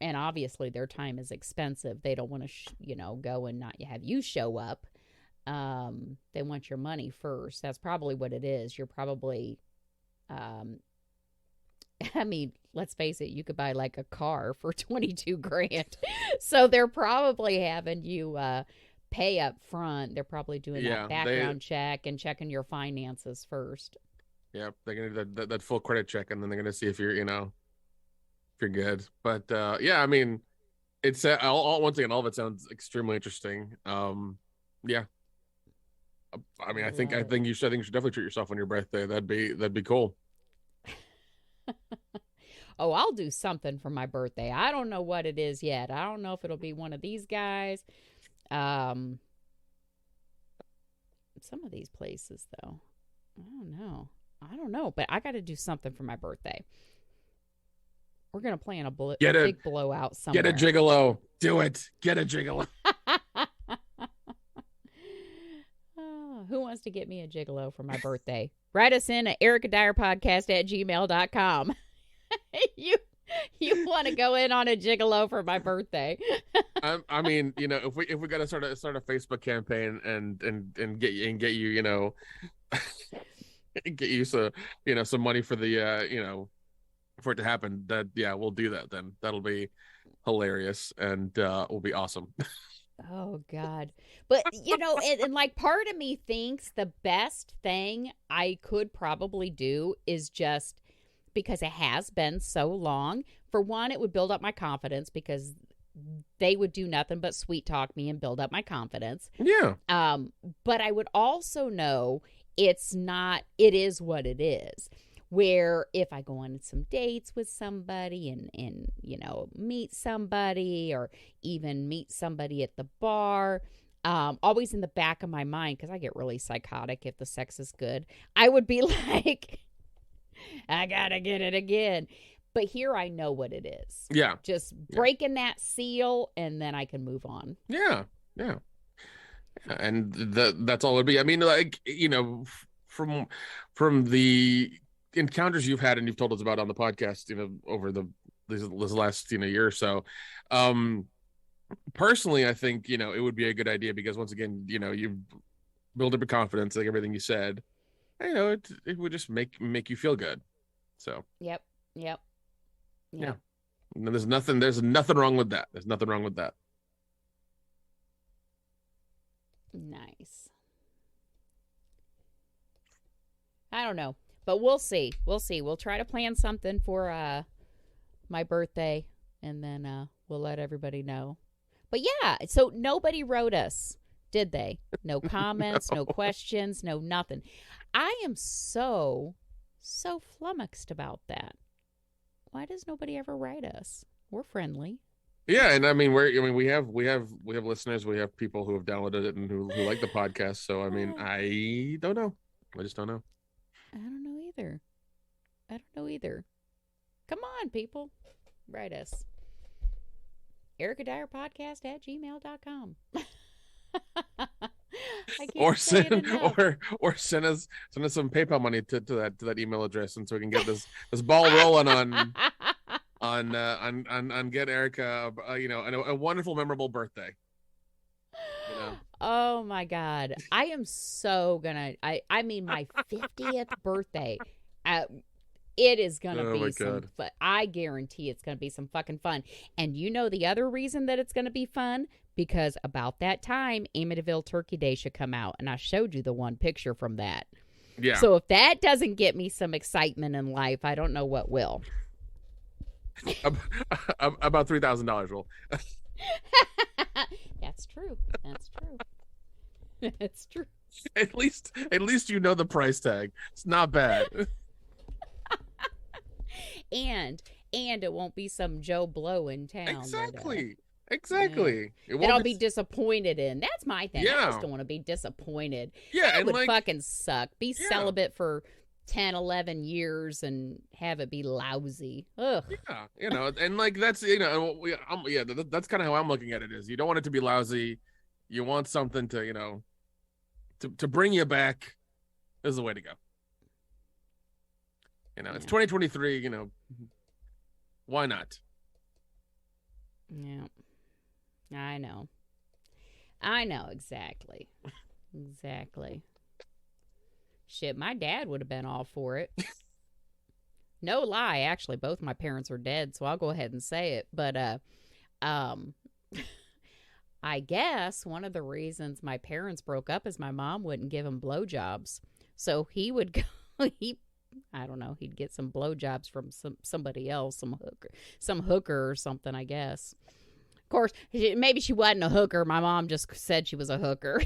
obviously their time is expensive. They don't want to, go and not have you show up. They want your money first. That's probably what it is. You're probably, I mean, let's face it, you could buy like a car for 22 grand. So they're probably having you pay up front. They're probably doing Yeah, that background check and checking your finances first. yeah, they're gonna do that full credit check, and then they're gonna see if you're, if you're good. But yeah, I mean, it's once again, all of it sounds extremely interesting. Yeah, I mean, I think you should definitely treat yourself on your birthday. That'd be cool. Oh, I'll do something for my birthday. I don't know what it is yet. I don't know if it'll be one of these guys. Some of these places, though. I don't know, but I got to do something for my birthday. We're going to plan a big blowout somewhere. Get a gigolo. Do it. Get a gigolo. Who wants to get me a gigolo for my birthday? Write us in at ericadyerpodcast@gmail.com. You want to go in on a gigolo for my birthday? I mean, if we got to start a Facebook campaign and get you get you some money for the for it to happen, that we'll do that then. That'll be hilarious and will be awesome. Oh God. But and like part of me thinks the best thing I could probably do is just, because it has been so long, for one, it would build up my confidence because they would do nothing but sweet talk me and build up my confidence. Yeah. But I would also know it is what it is. Where if I go on some dates with somebody and meet somebody, or even meet somebody at the bar, always in the back of my mind, because I get really psychotic if the sex is good, I would be like, I gotta get it again. But here I know what it is. Yeah. Just breaking that seal, and then I can move on. Yeah. Yeah. And that's all it'd be. I mean, like, from the encounters you've had and you've told us about on the podcast, over this last year or so, personally, I think it would be a good idea, because once again, you build up your confidence, like everything you said. It would just make you feel good. So Yep. Yeah. And there's nothing wrong with that. Nice. I don't know, but we'll see. We'll try to plan something for my birthday, and then we'll let everybody know. But yeah, so nobody wrote us, did they? No comments, no questions, no nothing. I am so flummoxed about that. Why does nobody ever write us? We're friendly. Yeah, and I mean, we have listeners, we have people who have downloaded it and who like the podcast. So I mean, I don't know. I just don't know. I don't know either. Come on, people. Write us. ericadyerpodcast@gmail.com. Or send us some PayPal money to that email address, and so we can get this ball rolling on get Erica a wonderful, memorable birthday. Oh my God, I am so gonna. I mean, my 50th birthday. It is gonna be some. I guarantee it's gonna be some fucking fun. And the other reason that it's gonna be fun, because about that time, Amityville Turkey Day should come out, and I showed you the one picture from that. Yeah. So if that doesn't get me some excitement in life, I don't know what will. About $3,000 will. That's true. That's true. At least the price tag. It's not bad. And it won't be some Joe Blow in town. Exactly. That I'll be disappointed in. That's my thing. Yeah. I just don't want to be disappointed. Yeah, that would fucking suck. Be celibate for 10, 11 years and have it be lousy. Ugh. Yeah, and like that's that's kind of how I'm looking at it. Is you don't want it to be lousy. You want something to to bring you back. Is the way to go. It's 2023. Why not? Yeah, I know exactly. Shit, my dad would have been all for it. No lie, actually, both my parents are dead, so I'll go ahead and say it. But I guess one of the reasons my parents broke up is my mom wouldn't give him blowjobs. So he would go, I don't know, he'd get some blowjobs from somebody else, some hooker or something, I guess. Of course, maybe she wasn't a hooker. My mom just said she was a hooker.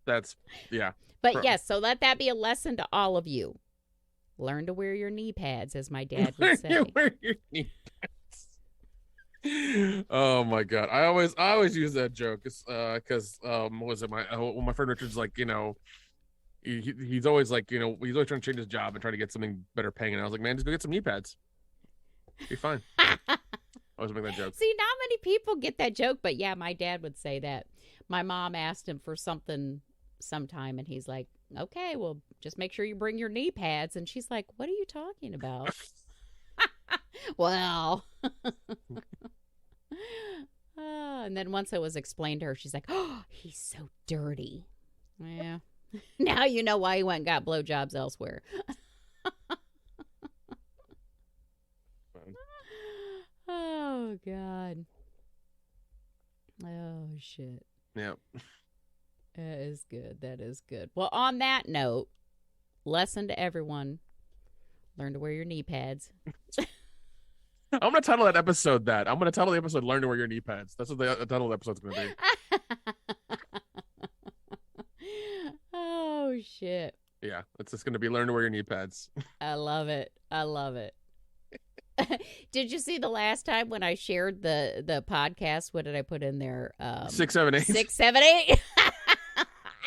That's, yeah. But yes, so let that be a lesson to all of you. Learn to wear your knee pads, as my dad would say. Wear your knee pads. Oh my god, I always use that joke because what was it, my friend Richard's like, you know, he's always like, you know, he's always trying to change his job and trying to get something better paying, and I was like, man, just go get some knee pads, be fine. I always make that joke. See, not many people get that joke, but yeah, my dad would say that. My mom asked him for something sometime, and he's like, okay, well, just make sure you bring your knee pads. And she's like, what are you talking about? Well, and then once it was explained to her, she's like, oh, he's so dirty. Yeah. Now you know why he went and got blowjobs elsewhere. Oh, God. Oh, shit. Yeah. That is good. That is good. Well, on that note, lesson to everyone, learn to wear your knee pads. I'm going to title that episode that. I'm going to title the episode Learn to Wear Your Knee Pads. That's what the title of the episode's going to be. Oh, shit. Yeah, it's just going to be Learn to Wear Your Knee Pads. I love it. I love it. Did you see the last time when I shared the podcast? What did I put in there? 6, 7, 8. 6, 7, 8.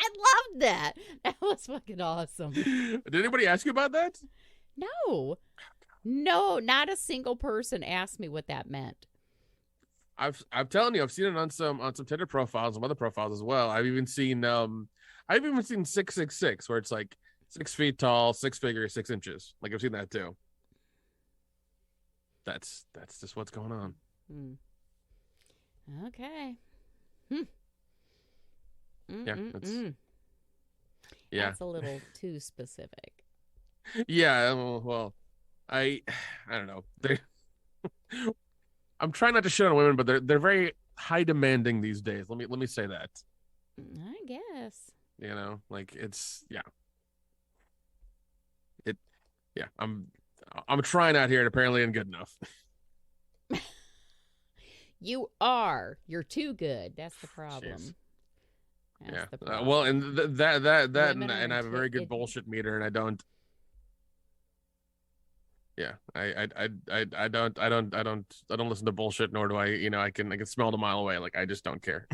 I loved that. That was fucking awesome. Did anybody ask you about that? No, not a single person asked me what that meant. I'm telling you, I've seen it on some Tinder profiles, some other profiles as well. I've even seen 666, where it's like 6 feet tall, 6 figures, 6 inches. Like I've seen that too. That's just what's going on. Okay. Yeah, that's a little too specific. Yeah, well, I don't know. I'm trying not to shit on women, but they're very high demanding these days. Let me say that. I guess. You know, like it's I'm trying out here, and apparently I'm good enough. You are. You're too good. That's the problem. Jeez. That's Yeah. the problem. Well, and that and I have a very good it- bullshit meter, and I don't. Yeah, I don't listen to bullshit, nor do I. You know, I can smell it a mile away. Like I just don't care.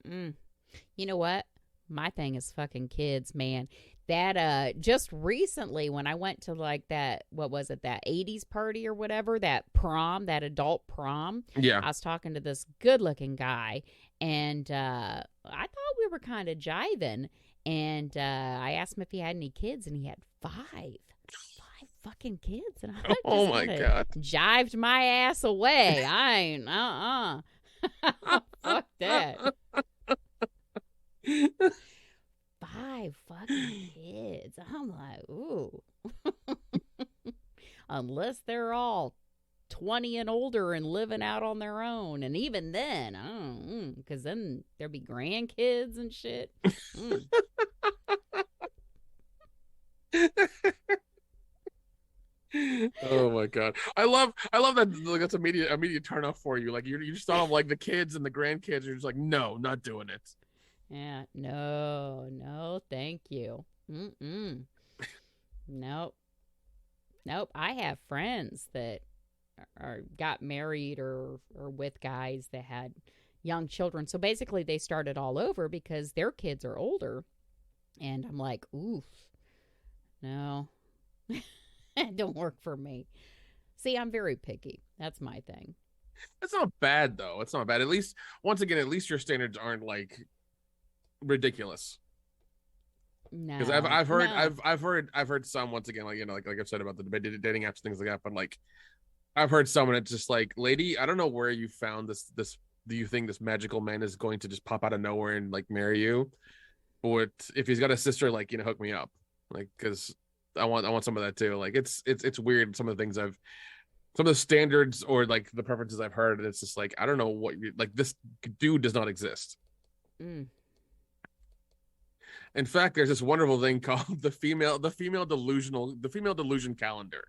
You know what? My thing is fucking kids, man. That just recently when I went to like that, what was it, that 80s party or whatever, that prom, that adult prom. Yeah. I was talking to this good looking guy, and I thought we were kind of jiving, and I asked him if he had any kids, and he had 5 fucking kids, and I Oh my god, jived my ass away. I ain't fuck that. 5 fucking kids. I'm like, ooh. Unless they're all 20 and older and living out on their own. And even then, I don't, because then there'll be grandkids and shit. Oh my god, I love that. Like, that's immediate turn off for you. Like you just thought of like the kids and the grandkids. You're just like, no, not doing it. Yeah, no, thank you. Nope. I have friends that got married or with guys that had young children. So basically they started all over because their kids are older. And I'm like, oof, no, it don't work for me. See, I'm very picky. That's my thing. It's not bad though. It's not bad. At least, once again, at least your standards aren't like ridiculous. No, because I've heard some, once again, like, you know, like I've said about the dating apps, things like that, but like I've heard someone, it's just like, lady, I don't know where you found this do you think this magical man is going to just pop out of nowhere and like marry you? But if he's got a sister, like, you know, hook me up, like, because I want some of that too. Like it's weird, some of the things some of the standards or like the preferences I've heard, it's just like I don't know what like this dude does not exist. Mm. In fact, there's this wonderful thing called the female delusion calendar,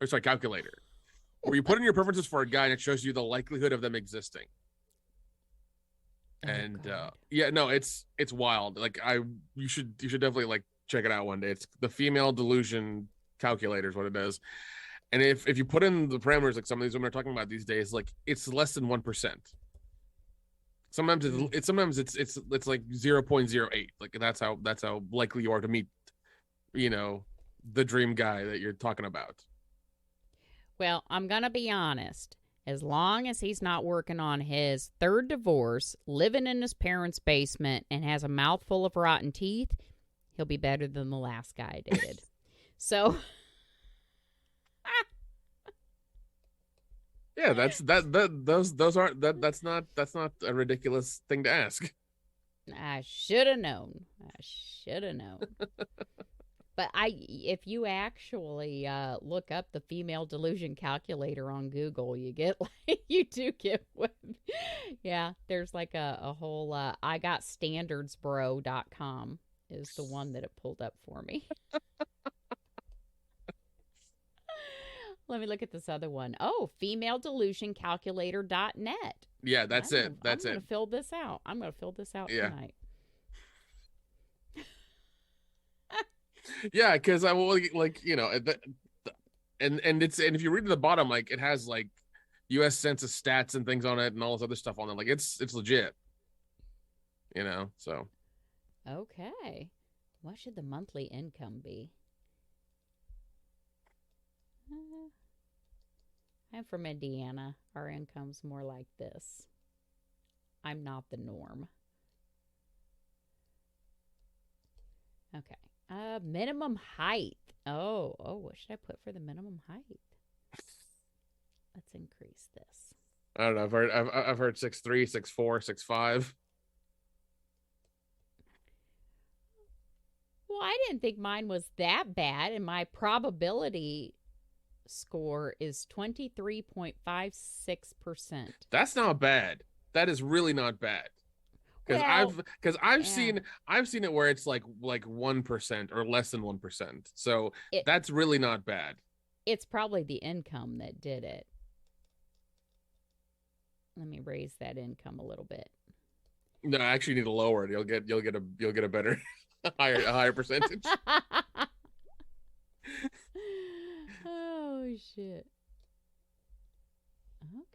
or sorry, calculator, where you put in your preferences for a guy and it shows you the likelihood of them existing. Oh, And God. yeah, no, it's wild. Like you should definitely like check it out one day. It's the female delusion calculator is what it is. And if you put in the parameters like some of these women are talking about these days, like it's less than 1%. Sometimes it's like 0.08. Like that's how likely you are to meet, the dream guy that you're talking about. Well, I'm going to be honest. As long as he's not working on his third divorce, living in his parents' basement, and has a mouthful of rotten teeth, he'll be better than the last guy I dated. So, yeah, that's not a ridiculous thing to ask. I should have known. But if you actually look up the female delusion calculator on Google, you do get one. Yeah, there's like a whole IGotStandardsBro.com is the one that it pulled up for me. Let me look at this other one. Oh, femaledelusioncalculator.net. Yeah, that's it. I'm going to fill this out. Tonight. Yeah, because I will like and if you read to the bottom, like it has like U.S. Census stats and things on it and all this other stuff on it. Like it's legit. So. Okay. What should the monthly income be? I'm from Indiana. Our income's more like this. I'm not the norm. Okay. Minimum height. Oh, what should I put for the minimum height? Let's increase this. I don't know. I've heard 6'3", 6'4", 6'5". Well, I didn't think mine was that bad, and my probability score is 23.56%. That's not bad. That is really not bad. Because I've seen it where it's like 1% or less than 1%. So that's really not bad. It's probably the income that did it. Let me raise that income a little bit. No, I actually need to lower it. You'll get a better a higher percentage. Oh shit.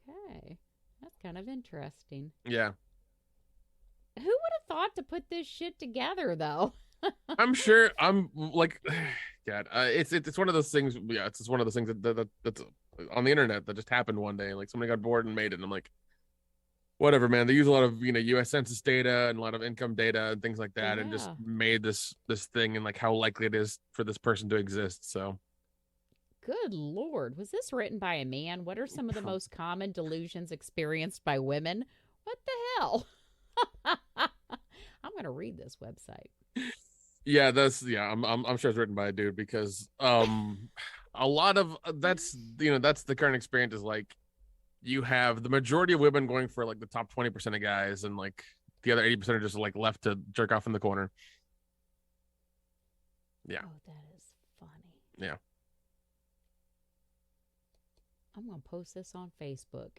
Okay. That's kind of interesting. Yeah. Who would have thought to put this shit together, though? I'm sure. I'm like, God. It's one of those things. Yeah, it's just one of those things that's on the internet that just happened one day. Like somebody got bored and made it. And I'm like, whatever, man. They use a lot of U.S. Census data and a lot of income data and things like that, and just made this thing and like how likely it is for this person to exist. So. Good Lord. Was this written by a man? What are some of the most common delusions experienced by women? What the hell? I'm gonna read this website. Yeah, I'm sure it's written by a dude because a lot of that's the current experience is like you have the majority of women going for like the top 20% of guys and like the other 80% are just like left to jerk off in the corner. Yeah. Oh, that is funny. Yeah. I'm gonna post this on Facebook.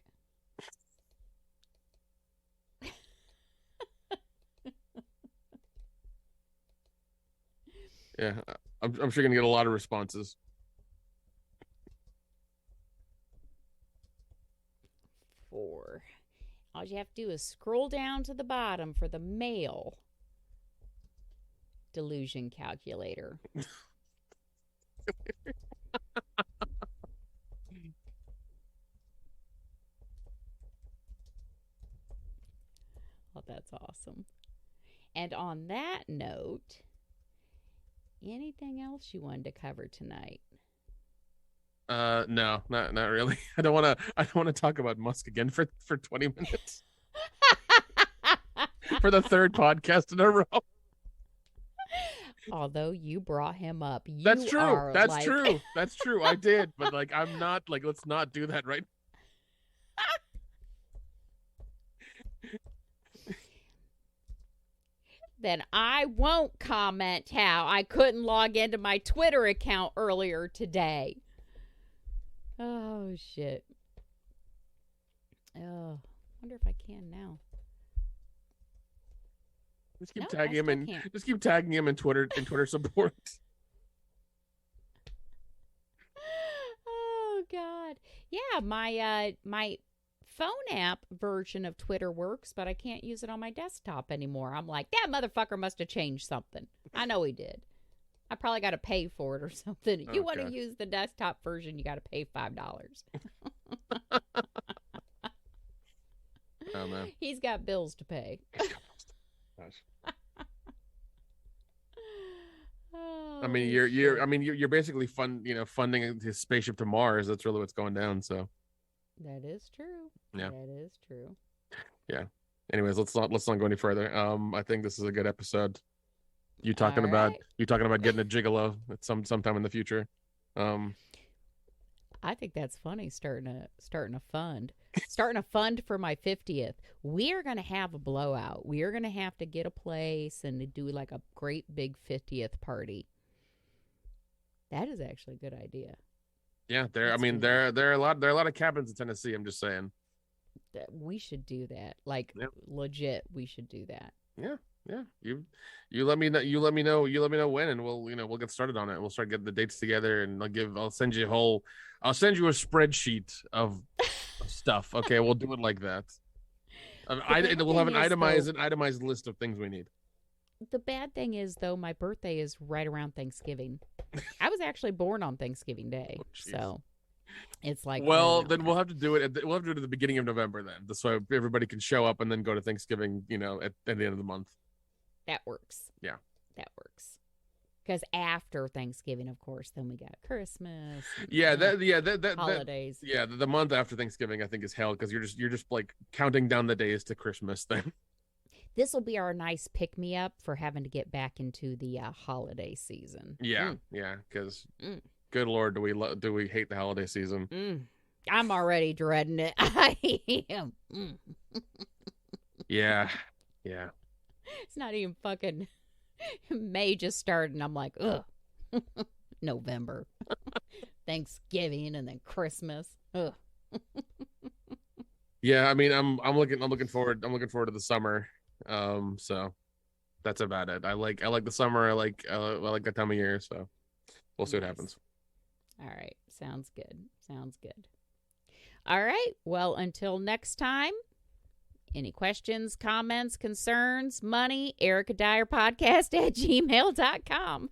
Yeah, I'm sure you're gonna get a lot of responses. All you have to do is scroll down to the bottom for the male delusion calculator. Oh, that's awesome. And on that note, anything else you wanted to cover tonight? No, not really. I don't want to talk about Musk again for 20 minutes. For the third podcast in a row. Although you brought him up. That's You true. are That's like... true. That's true. I did, but like I'm not like let's not do that right. Then I won't comment how I couldn't log into my Twitter account earlier today. Oh, shit. Oh, wonder if I can now. Just keep tagging him in. Just keep tagging him in Twitter support. Oh God, yeah. My phone app version of Twitter works, but I can't use it on my desktop anymore. I'm like, that motherfucker must have changed something. I know he did. I probably got to pay for it or something. You want to use the desktop version, you got to pay $5. Oh man, he's got bills to pay. Gosh. Oh, I mean, you're basically funding his spaceship to Mars. That's really what's going down. So that is true. Yeah, that is true. Yeah. Anyways, let's not go any further. I think this is a good episode. You talking about getting a gigolo at sometime in the future. I think that's funny. Starting a fund for my 50th. We are going to have a blowout. We are going to have to get a place and do like a great big 50th party. That is actually a good idea. Yeah, there are a lot of cabins in Tennessee. I'm just saying. We should do that. Like legit, we should do that. Yeah. You let me know. You let me know when, and we'll get started on it. We'll start getting the dates together, and I'll send you a spreadsheet of stuff. Okay, we'll do it like that. We'll have an itemized list of things we need. The bad thing is, though, my birthday is right around Thanksgiving. I was actually born on Thanksgiving Day, so it's like. Well, then we'll have to do it. At the beginning of November. Then this way everybody can show up and then go to Thanksgiving. At the end of the month. That works. Yeah, that works. Because after Thanksgiving, of course, then we got Christmas. Holidays. The month after Thanksgiving, I think, is hell because you're just like counting down the days to Christmas. Then this will be our nice pick me up for having to get back into the holiday season. Yeah, because good Lord, do we hate the holiday season? I'm already dreading it. I am. Yeah. It's not even fucking May just started, and I'm like, ugh. November, Thanksgiving, and then Christmas. Ugh. Yeah, I mean, I'm looking forward to the summer. So that's about it. I like the summer. I like that time of year. So we'll see what happens. All right, sounds good. All right. Well, until next time. Any questions, comments, concerns, money, ericadyerpodcast@gmail.com.